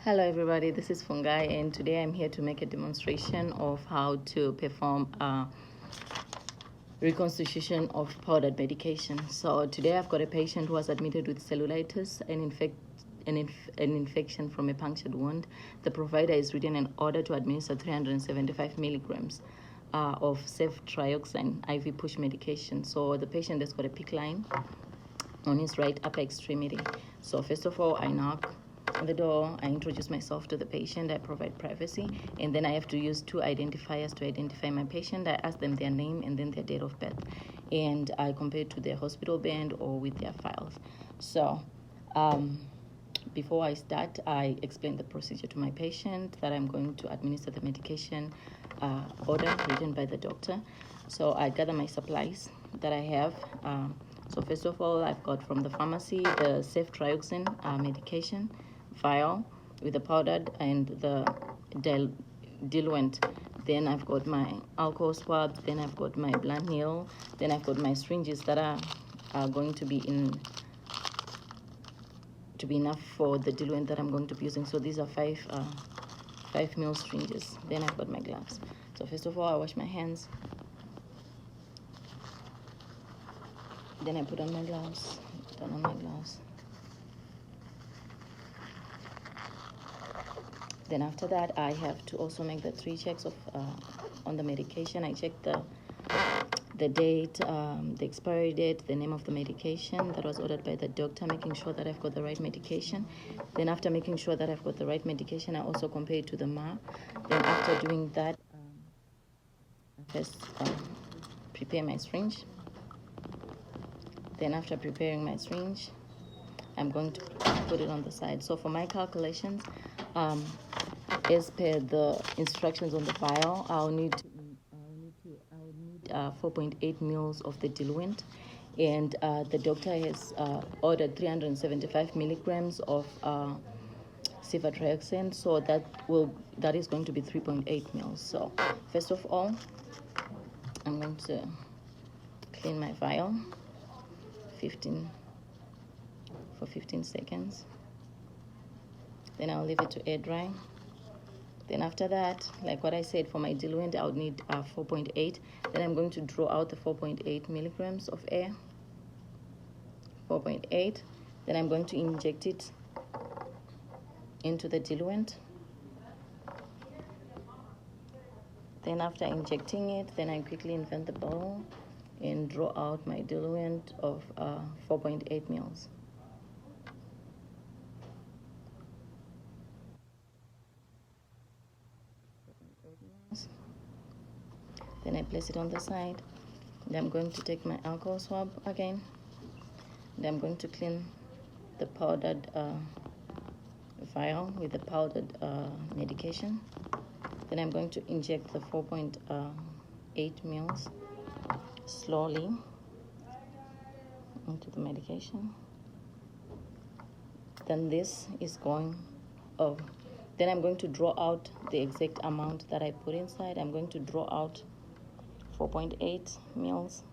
Hello everybody, this is Fungai, and today I'm here to make a demonstration of how to perform a reconstitution of powdered medication. So today I've got a patient who was admitted with cellulitis, an infection from a punctured wound. The provider is written an order to administer 375 milligrams of ceftriaxone IV push medication. So the patient has got a PICC line on his right upper extremity. So first of all, I knock on the door, I introduce myself to the patient, I provide privacy, and then I have to use two identifiers to identify my patient. I ask them their name and then their date of birth, and I compare it to their hospital band or with their files. So before I start, I explain the procedure to my patient, that I'm going to administer the medication order written by the doctor. So I gather my supplies that I have. So first of all, I've got from the pharmacy the ceftriaxone medication vial with the powdered and the diluent. Then I've got my alcohol swabs. Then I've got my blunt needle. Then I've got my syringes that are going to be enough for the diluent that I'm going to be using. So these are 5 ml syringes. Then I've got my gloves. So first of all, I wash my hands. Then I put on my gloves. Turn on my gloves. Then after that, I have to also make the 3 checks of on the medication. I check the date, the expiry date, the name of the medication that was ordered by the doctor, making sure that I've got the right medication. Then after making sure that I've got the right medication, I also compare it to the MA. Then after doing that, I first prepare my syringe. Then after preparing my syringe, I'm going to put it on the side. So for my calculations, as per the instructions on the vial, I'll need 4.8 mils of the diluent, and the doctor has ordered 375 milligrams of ceftriaxone, so that is going to be 3.8 mils. So first of all, I'm going to clean my vial for 15 seconds. Then I'll leave it to air dry. Then after that, like what I said, for my diluent, I would need 4.8. Then I'm going to draw out the 4.8 milligrams of air. 4.8. Then I'm going to inject it into the diluent. Then after injecting it, then I quickly invert the bottle and draw out my diluent of 4.8 mils. Then I place it on the side. Then I'm going to take my alcohol swab again. Then I'm going to clean the powdered vial with the powdered medication. Then I'm going to inject the 4.8 mils slowly into the medication. Then this is going over. Then I'm going to draw out the exact amount that I put inside. I'm going to draw out 4.8 mils.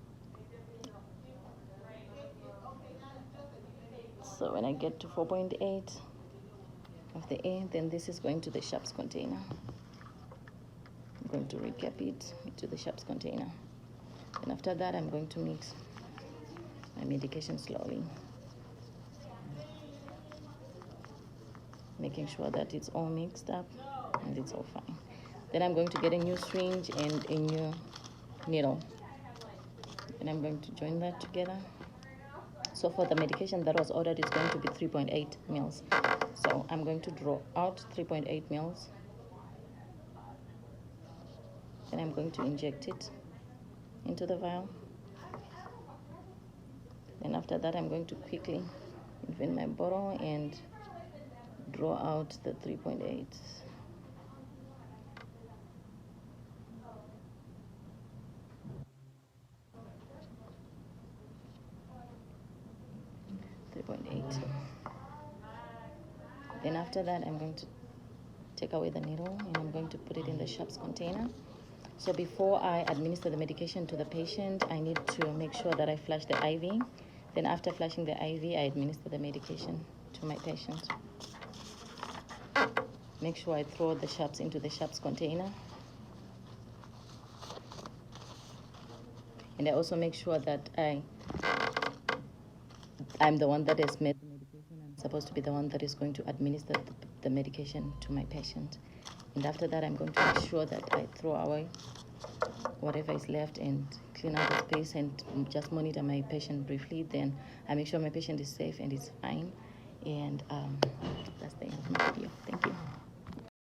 So when I get to 4.8 of the air, then this is going to the sharps container. I'm going to recap it into the sharps container. And after that, I'm going to mix my medication slowly, making sure that it's all mixed up and it's all fine. Then I'm going to get a new syringe and a new needle, and I'm going to join that together. So for the medication that was ordered, it's going to be 3.8 mils. So I'm going to draw out 3.8 mils. Then I'm going to inject it into the vial. Then after that, I'm going to quickly invert my bottle and draw out the 3.8. Then after that, I'm going to take away the needle and I'm going to put it in the sharps container. So before I administer the medication to the patient, I need to make sure that I flush the IV. Then after flushing the IV, I administer the medication to my patient. make sure I throw the sharps into the sharps container. And I also make sure that I'm the one that has made the medication. I'm supposed to be the one that is going to administer the medication to my patient. And after that, I'm going to make sure that I throw away whatever is left and clean out the space and just monitor my patient briefly. Then I make sure my patient is safe and is fine. And that's the end of my video. Thank you.